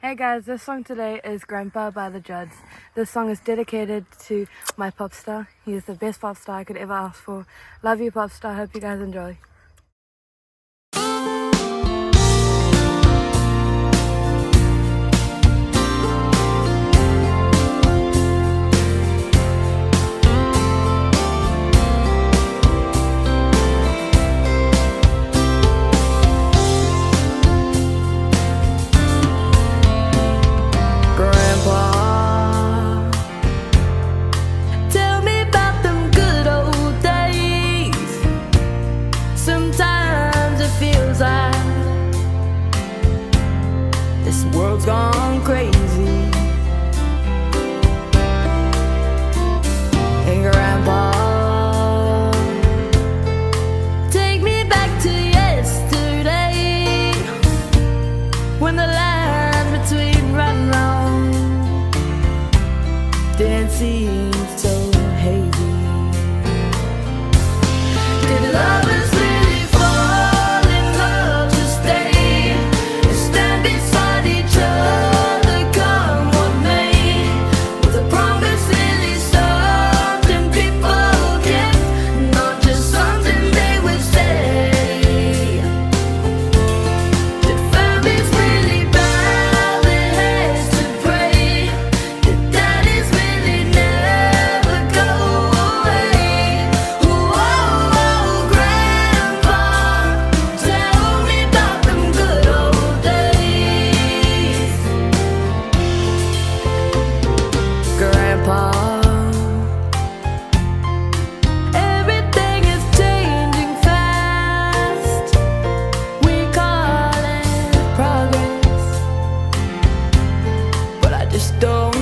Hey guys, this song today is Grandpa by the Judds. This song is dedicated to my pop star. He is the best pop star I could ever ask for. Love you, pop star. Hope you guys enjoy. Sometimes it feels like this world's gone crazy. Hey Grandpa, take me back to yesterday, when the line between right and wrong didn't seem so hazy. Did lovers really fall in love to stay and stand beside each other, come what may? Was a promise really something people kept, not just something they would say? Did families really bow their heads to pray? Did daddies really never go away? Whoa, Grandpa, tell me about them good old days. Grandpa, everything is changing fast. We call it progress, but I just don't